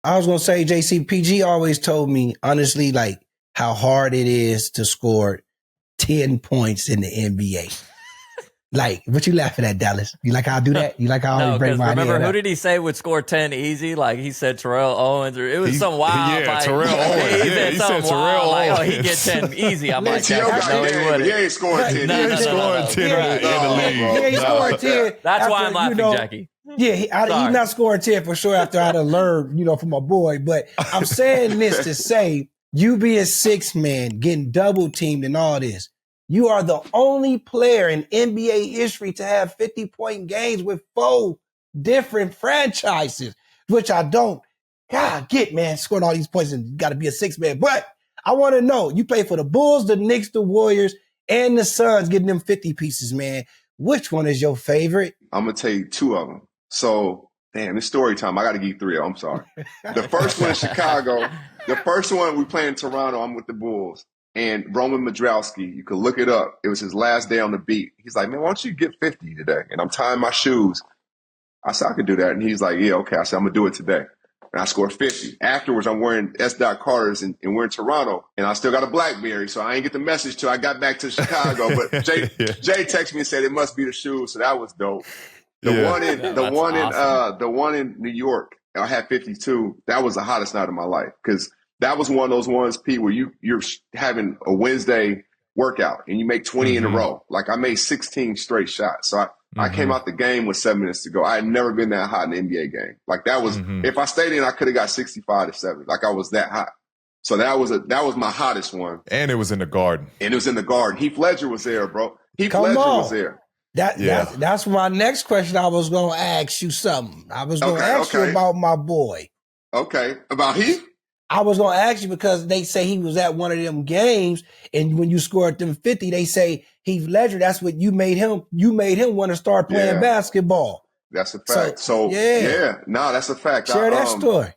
I was gonna say, JCPG always told me honestly, like how hard it is to score 10 points in the NBA. Like, what you laughing at, Dallas? You like how I do that? You like how I No, always break because my remember, head who up? did he say would score 10 easy? Like, he said Terrell Owens, or it was some wild. Yeah, like, Terrell Owens. He Yeah, said he something said Terrell wild, like, oh, Owens. he'd get 10 easy. I'm like, T.O. got no, he game, but wouldn't. he ain't scoring 10. No, He's scoring 10 in the league. Yeah, he scored 10. That's why after, I'm laughing, Jackie. Yeah, he's not scoring 10 for sure after I done learned, from my boy. But I'm saying this to say, you being 6-man, getting double teamed and all this, you are the only player in NBA history to have 50-point games with 4 different franchises, which I don't. God, man, scoring all these points and got to be a 6-man. But I want to know, you play for the Bulls, the Knicks, the Warriors, and the Suns, getting them 50 pieces, man. Which one is your favorite? I'm going to tell you 2 of them. So, damn, it's story time. I got to give you 3 of them. I'm sorry. The first one in Chicago. The first one we play in Toronto. I'm with the Bulls. And Roman Madrowski, you could look it up. It was his last day on the beat. He's like, man, why don't you get 50 today? And I'm tying my shoes. I said, I could do that. And he's like, yeah, okay. I said, I'm going to do it today. And I scored 50. Afterwards, I'm wearing S. Carter's and we're in Toronto. And I still got a BlackBerry, so I ain't get the message till I got back to Chicago. But Jay texted me and said it must be the shoes. So that was dope. The one in New York, I had 52. That was the hottest night of my life because that was one of those ones, P, where you're having a Wednesday workout and you make 20 in a row. Like I made 16 straight shots. So I came out the game with 7 minutes to go. I had never been that hot in an NBA game. Like that was, if I stayed in, I could have got 65 to 70. Like I was that hot. So that was my hottest one. And it was in the Garden. Heath Ledger was there, bro. Heath Ledger was there. That's my next question. I was going to ask you something. I was going to ask you about my boy. Okay. About Heath? I was going to ask you because they say he was at one of them games, and when you scored them 50, they say Heath Ledger, that's what you made him want to start playing basketball. That's a fact. That's a fact. Share that story.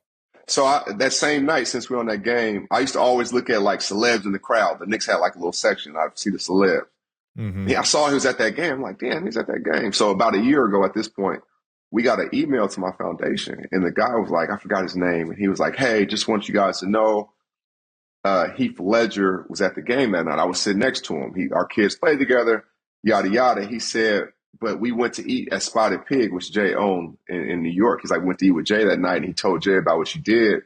So that same night, since we were on that game, I used to always look at like celebs in the crowd. The Knicks had like a little section. I'd see the celebs. Yeah, I saw he was at that game. I'm like, damn, he's at that game. So about a year ago at this point, we got an email to my foundation, and the guy was like, I forgot his name. And he was like, hey, just want you guys to know Heath Ledger was at the game that night. I was sitting next to him. Our kids played together, yada, yada. He said, but we went to eat at Spotted Pig, which Jay owned in New York. He's like, went to eat with Jay that night, and he told Jay about what you did,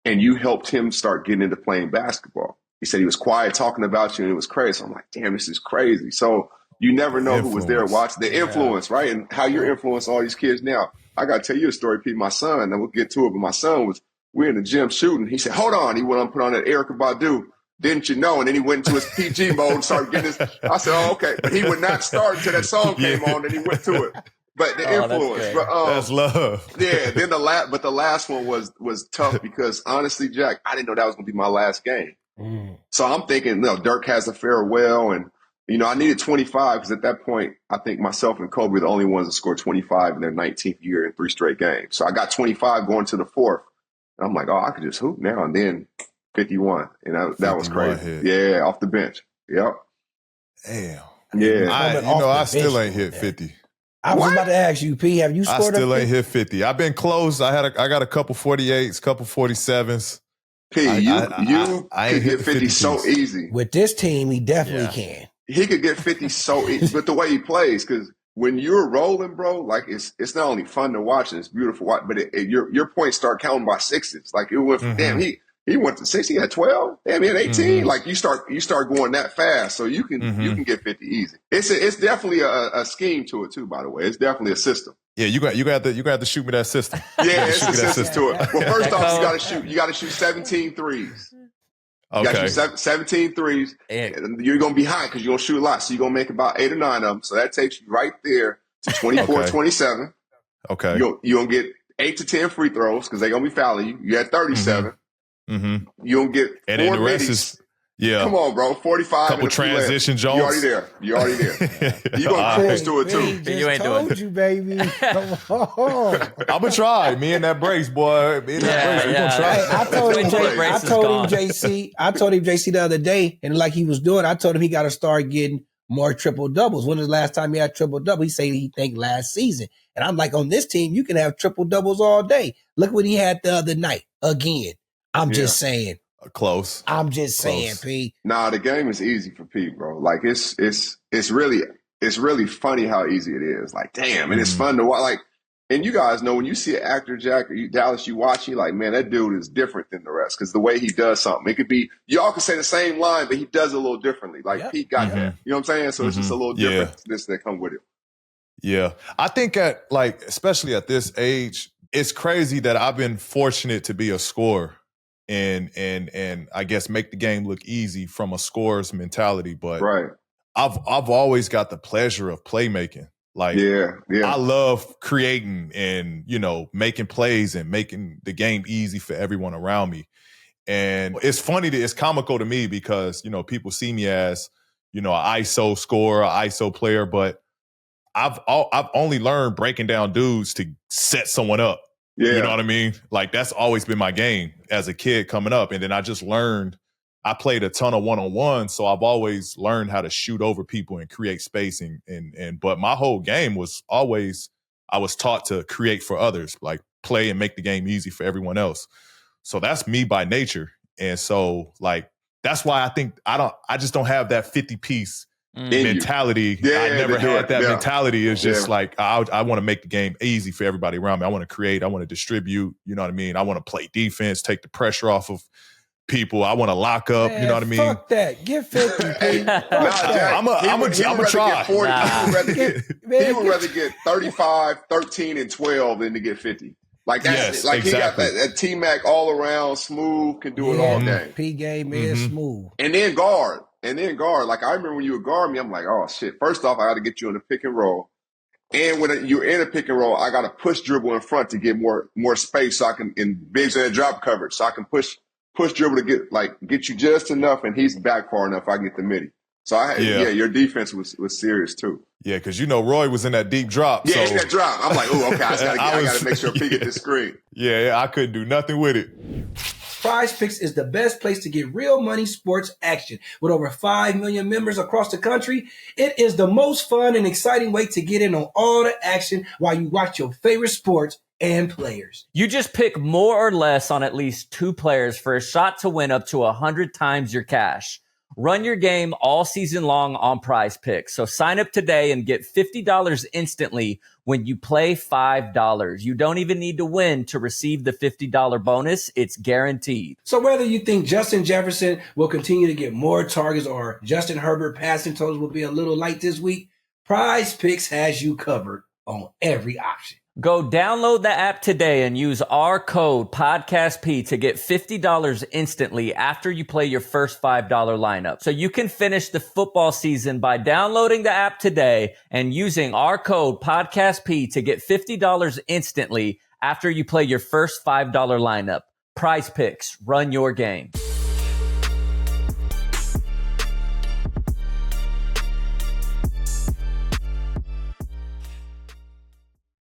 and you helped him start getting into playing basketball. He said he was quiet talking about you, and it was crazy. So I'm like, damn, this is crazy. So you never know who was there watching. The influence, right? And how you're influencing all these kids now. I got to tell you a story, Pete. My son, and we'll get to it, but my son we're in the gym shooting. He said, hold on. He went on put on that Erykah Badu. Didn't you know? And then he went into his PG mode and started getting his. I said, oh, okay. But he would not start until that song came on, and he went to it. But the influence. That's love. Yeah. Then the last one was tough because honestly, Jack, I didn't know that was going to be my last game. So I'm thinking, Dirk has a farewell, and I needed 25 because at that point, I think myself and Kobe were the only ones that scored 25 in their 19th year in 3 straight games. So I got 25 going to the 4th, and I'm like, oh, I could just hoop now. And then 51, and that was crazy. Hit. Yeah, off the bench. Yep. Damn. Yeah. I still ain't hit 50. I was about to ask you, P, have you scored? I still ain't hit 50. I've been close. I got a couple 48s, couple 47s. P, you could get 50 so easy. With this team, he definitely can. He could get 50 so easy, but the way he plays, because when you're rolling, bro, like it's not only fun to watch and it's beautiful, but your points start counting by 6s. Like it went from damn, he went to 6, he had 12, damn, he had 18. Like you start going that fast, so you can get 50 easy. It's definitely a scheme to it too. By the way, it's definitely a system. Yeah, you got to shoot me that system. Yeah, it's a system to it. Well, first off, you got to shoot 17 threes. You got to shoot 17 threes. And you're going to be high because you're going to shoot a lot. So you're going to make about 8 or 9 of them. So that takes you right there to 24, 27. Okay. You're going to get 8 to 10 free throws because they're going to be fouling you. You had 37. You're going to get 4 and then the rest middies. Yeah. Come on, bro. 45. Couple transition jumps. You're already there. You're going to cruise to it, too. You ain't doing it. You, baby. Come on. I'm going to try. Me and that brace, boy. Me and that brace. We're going to try. Hey, I told him, JC the other day, and like he was doing, I told him he got to start getting more triple doubles. When was the last time he had triple double? He said he think last season. And I'm like, on this team, you can have triple doubles all day. Look what he had the other night. Again, I'm just saying. Close. I'm just saying, P. Nah, the game is easy for P, bro. Like it's really funny how easy it is. Like, damn, and it's fun to watch. Like, and you guys know when you see an actor, Jack, or Dallas, you watch, you like, man, that dude is different than the rest because the way he does something, it could be y'all can say the same line, but he does it a little differently. Like Pete got that, you know what I'm saying? So it's just a little difference that come with it. Yeah, I think especially at this age, it's crazy that I've been fortunate to be a scorer. And I guess make the game look easy from a scorer's mentality. But I've always got the pleasure of playmaking. Like, I love creating and, making plays and making the game easy for everyone around me. And it's funny it's comical to me because, people see me as, an ISO scorer, an ISO player, but I've only learned breaking down dudes to set someone up. Yeah. You know what I mean? Like, that's always been my game as a kid coming up. And then I just learned, I played a ton of one-on-one, so I've always learned how to shoot over people and create space. But my whole game was always, I was taught to create for others, like play and make the game easy for everyone else. So that's me by nature. And so, like, that's why I think I just don't have that 50-piece mentality. I never had that mentality. It's just like, I want to make the game easy for everybody around me. I want to create. I want to distribute. You know what I mean? I want to play defense, take the pressure off of people. I want to lock up. Man, you know what I mean? Fuck that. Get 50. I'm a try. He would rather get 35, 13, and 12 than to get 50. Like that's He got that T-Mac all around, smooth, can do it all game. P game is smooth. And then guard. Like, I remember when you would guard me, I'm like, oh, shit. First off, I got to get you in the pick and roll. And when you're in a pick and roll, I got to push dribble in front to get more space so I can, in bigs and drop coverage, so I can push dribble to get you just enough, and he's back far enough I get the midi. So, your defense was serious, too. Yeah, because, Roy was in that deep drop. Yeah, so. in that drop. I'm like, oh, okay, I got to make sure P get this screen. Yeah, I couldn't do nothing with it. PrizePicks is the best place to get real money sports action. With over 5 million members across the country, it is the most fun and exciting way to get in on all the action while you watch your favorite sports and players. You just pick more or less on at least 2 players for a shot to win up to 100 times your cash. Run your game all season long on PrizePicks. So sign up today and get $50 instantly when you play $5. You don't even need to win to receive the $50 bonus. It's guaranteed. So whether you think Justin Jefferson will continue to get more targets or Justin Herbert passing totals will be a little light this week, PrizePicks has you covered on every option. Go download the app today and use our code PODCASTP to get $50 instantly after you play your first $5 lineup. So you can finish the football season by downloading the app today and using our code PODCASTP to get $50 instantly after you play your first $5 lineup. PrizePicks, run your game.